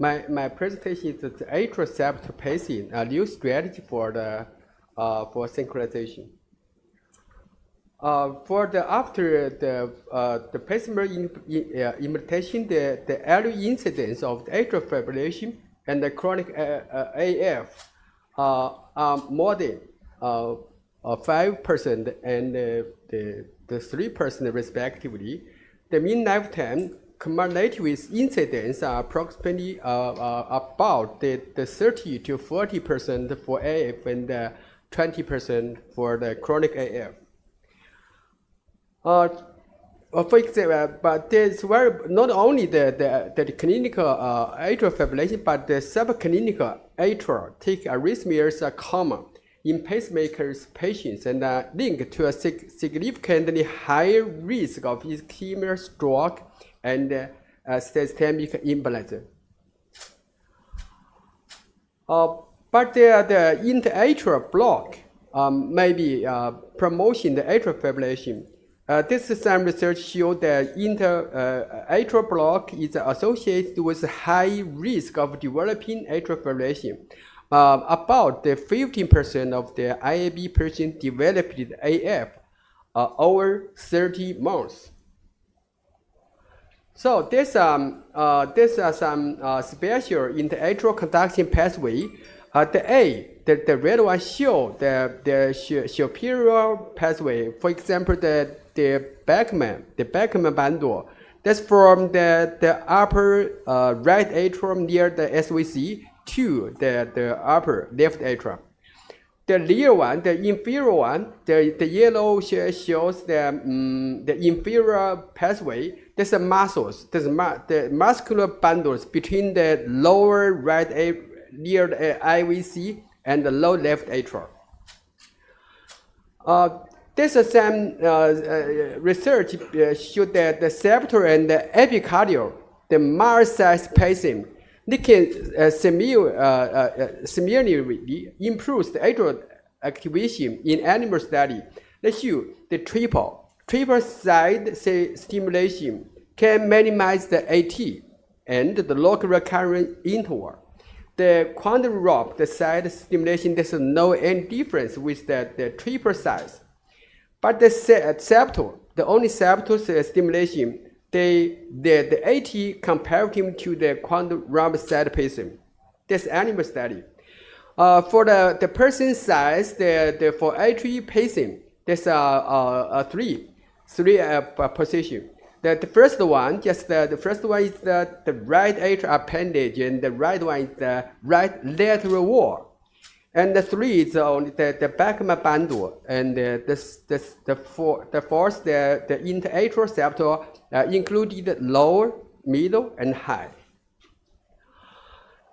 My presentation is the atrial septal pacing, a new strategy for the for synchronization. After the pacemaker implantation, the early incidence of the atrial fibrillation and the chronic AF are more than 5% and the 3% respectively. The mean lifetime cumulative incidence are approximately about the 30 to 40% for AF and 20% for the chronic AF. For example, but there's not only the clinical atrial fibrillation, but the subclinical atrial arrhythmias are common in pacemakers patients and are linked to a significantly higher risk of ischemia, stroke, and systemic embolism. But the interatrial block may be promoting the atrial fibrillation. Some research showed that interatrial block is associated with high risk of developing atrial fibrillation. About 15% of the IAB patients developed AF over 30 months. So there's some special interatrial conduction pathway. The red one show the superior pathway. For example, the Beckman bundle. That's from the upper right atrium near the SVC to the upper left atrium. The rear one, the inferior one, the yellow shows the inferior pathway. There's the muscles, the muscular bundles between the lower right near the IVC and the low left atrium. There's some research showed that the septal and the epicardial, the mild-sized pacing, they can similarly improve the atrial activation in animal study. They show the triple side stimulation can minimize the AT and the log recurrent interval. The quantum rope, the side stimulation, there's no any difference with the triple size. But the septal, the only septal stimulation, the AT comparative to the quantum rope side pacing. That's animal study. For the person size, for atrial pacing, there's three position. The first one, the first one is the right atrial appendage, and the right one is the right lateral wall. And the three is only the Beckman bundle, and the fourth, the interatrial septal, included lower, middle, and high.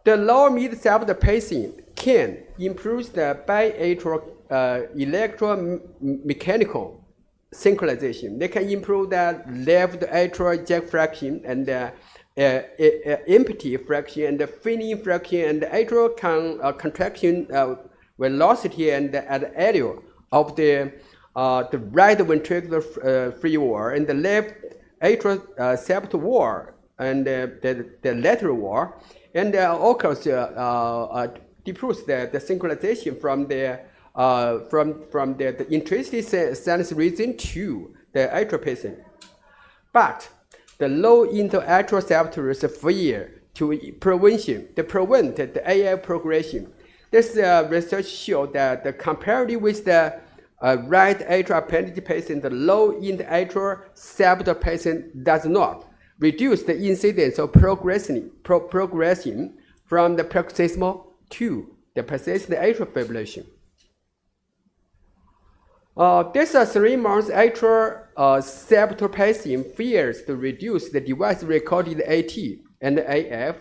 The lower mid septal pacing can improve the biatrial electromechanical synchronization. They can improve the left atrial ejection fraction and the empty fraction and the filling fraction and the atrial contraction velocity and the area of the right ventricular free wall and the left atrial septal wall and the lateral wall, and also improves the synchronization from the intrinsic sinus region to the atrial pacing. But the low interatrial septal failure to prevent the AF progression. This research showed that comparatively with the right atrial appendage pacing, the low interatrial septal pacing does not reduce the incidence of progression from the paroxysmal to the persistent atrial fibrillation. This 3 months atrial septal pacing fails to reduce the device recorded AT and AF.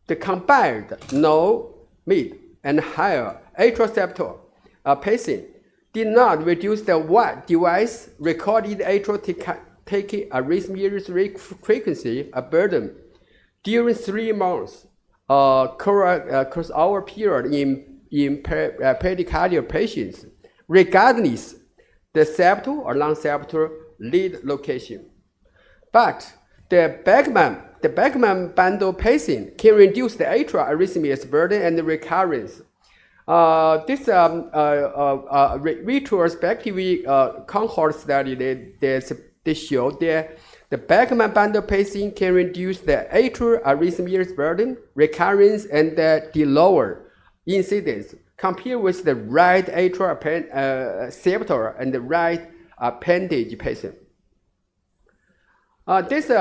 The combined low, mid, and higher atrial septal pacing did not reduce the device recorded atrial arrhythmia frequency burden during 3 months across our period in pericardial patients, regardless the septal or non-septal lead location. But the the Beckman bundle pacing can reduce the atrial arrhythmias burden and the recurrence. This retrospective cohort study, they show that the Beckman bundle pacing can reduce the atrial arrhythmias burden, recurrence, and the lower incidence compared with the right atrial septal and the right appendage pacing. This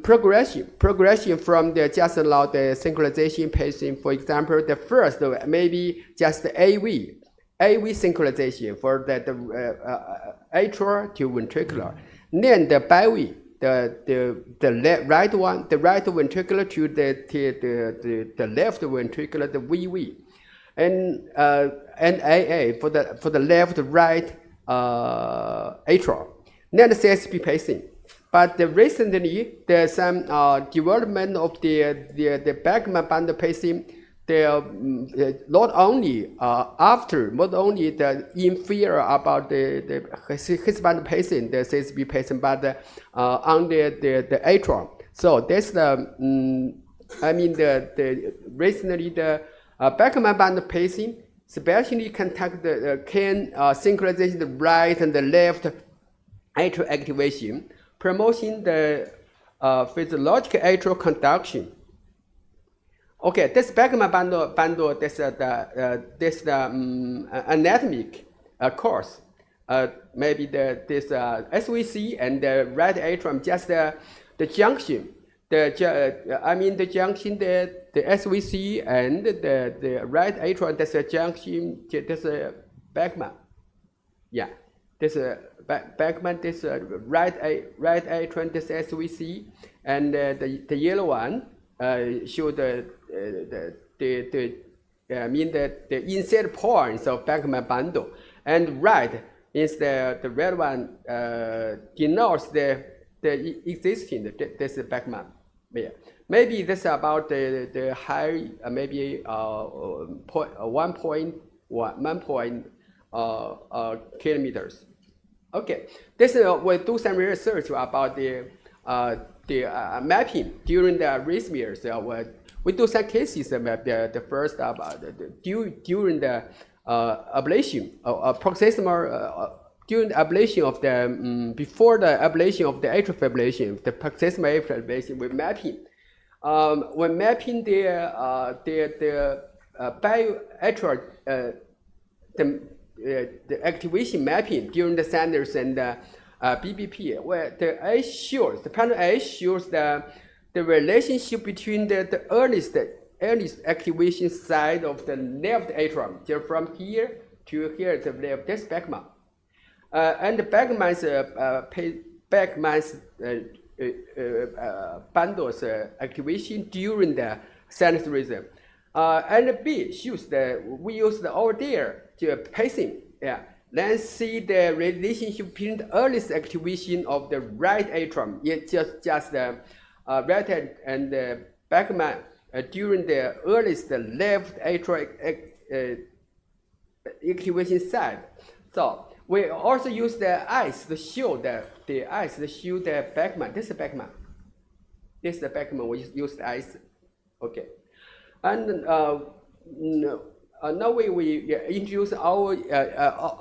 progression from the just allowed the synchronization pacing. For example, the first maybe just AV synchronization for the atrial to ventricular. Then the BIV, the right one, the right ventricular to the left ventricular, the VV, and AA for the left right atrial. Then the CSP pacing. But recently, there's some development of the Beckman bundle pacing. Not only the inferior about his bundle pacing, the CSP pacing, but on the atrial. So that's recently the Beckman bundle pacing, especially can synchronize the right and the left atrial activation, promoting the physiological atrial conduction. Okay, this Beckman bundle, this the anatomic course. Maybe this SVC and the right atrium, just the junction. The junction, the SVC and the right atrium, that's a junction. This Beckman. Yeah, this Beckman, this right atrium, this SVC, and the yellow one show the inside points of Beckman bundle, and right is the red one denotes the existing this Beckman. Yeah. Maybe this is about the high maybe 1.1 kilometers. Okay, this we do some research about the mapping during the arrhythmias. We do some cases about the first about during the ablation, paroxysmal during the ablation of the before the ablation of the atrial fibrillation, the paroxysmal atrial fibrillation with mapping. When mapping the bioatrial the activation mapping during the Sanders and BBP, where the panel A shows the relationship between the earliest activation side of the left atrium, so from here to here, the left, that's Beckman. And the Beckman's bundles activation during the sinus rhythm. And B shows we use the over there to pacing. Yeah. Then see the relationship between the earliest activation of the right atrium. It's just the right and the Beckman during the earliest left atrial activation side. So we also use the eyes to show the Beckman. This is Beckman. This is the Beckman. We use the eyes. Okay. And now we introduce our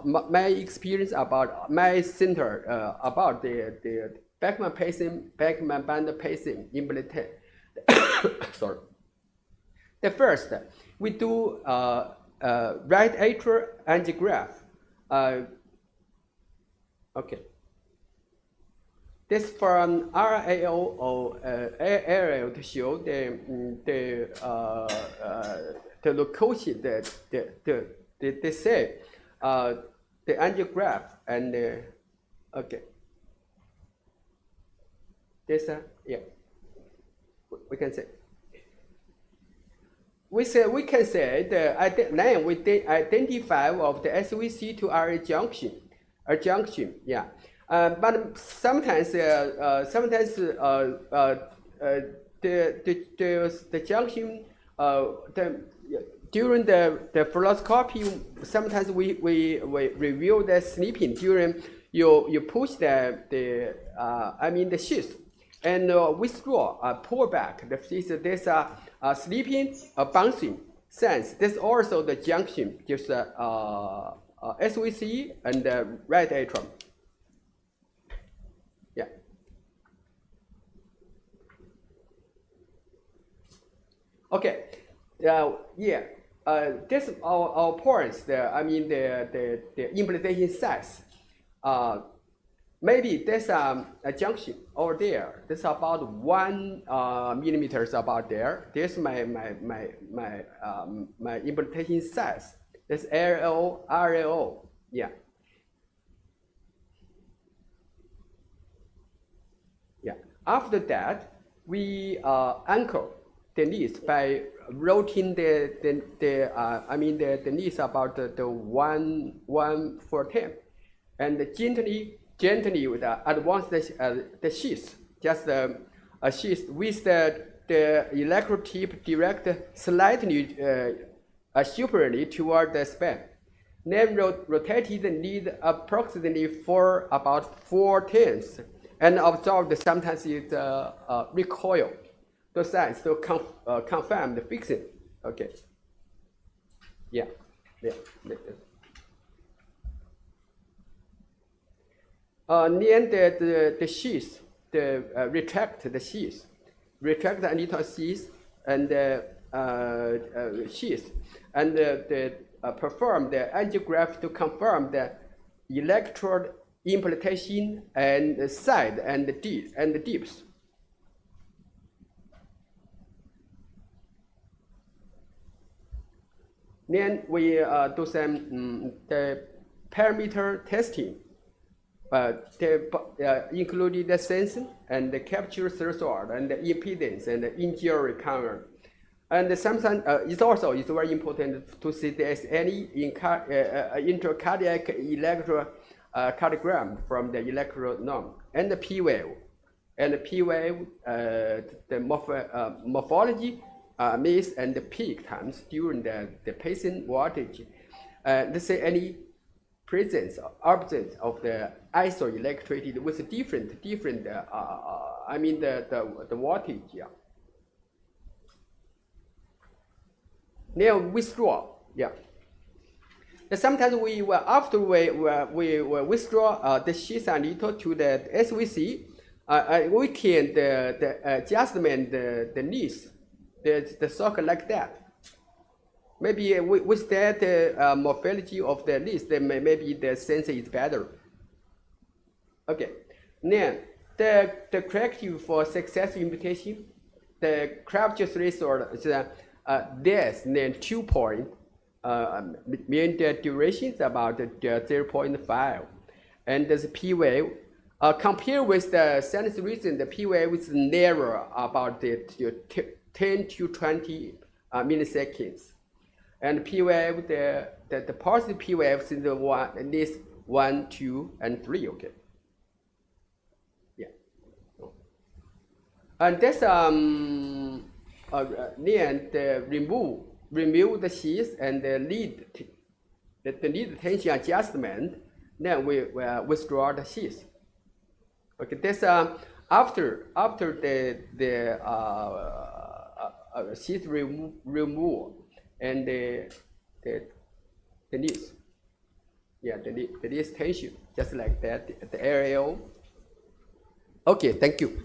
my experience about my center about the Beckman pacing, Beckman bundle pacing implementation. Sorry. The first, we do right atrial angiograph. Okay. This from RAO or Atrial to show the location, they say the angiograph and okay. This yeah, we can say. We can say then we identify of the SVC to RA junction, a junction, yeah. But sometimes the junction during the fluoroscopy, sometimes we review the snipping during you push the sheath and withdraw, pull back. There's a sleeping, a bouncing sense. There's also the junction, just SVC and the right atrium. Yeah. Okay. Yeah. This our points. The implantation size. Maybe there's a junction over there. There's about 1 millimeters about there. There's my implantation size. That's RAO. Yeah. Yeah. After that, we anchor the knees by rotating the knees about the 1/4, and gently with advance the sheath, just a sheath with the electrode tip direct slightly superiorly toward the spine. Then rotated the knee approximately for about 4 times, and observed sometimes it recoil the sides to confirm the fixing. Okay. Yeah. Near the sheath, retract the sheath, retract the little sheath and sheath, and perform the angiograph to confirm the electrode implantation and side and the dips. Then we do some the parameter testing. Including the sensing and the capture threshold and the impedance and the injury current. And sometimes it's very important to see there's any intracardiac electrocardiogram from the electronom and the P wave. And the P wave, the morphology, miss and the peak times during the patient voltage. Let's say any presence or absence of the isoelectricity with different the voltage. Yeah. Now withdraw. Yeah. And sometimes after we withdraw the sheath a little to the SVC, we can the adjustment the knees, the socket like that. Maybe with that morphology of the list, then maybe the sensor is better. Okay. Then the corrective for successful implantation, the capture threshold is less than 2 point. Mean the duration is about 0.5, and the P wave. Compared with the sinus region, the P wave is narrower, about 10 to 20 milliseconds. And P wave, the positive P waves in the at least 1, 2, and 3. Okay. Yeah. And that's then remove the sheath and the lead tension adjustment. Then we withdraw the sheath. Okay. That's after the sheath removal. And the knees, yeah, the knees tension, just like that, the aerial. Okay, thank you.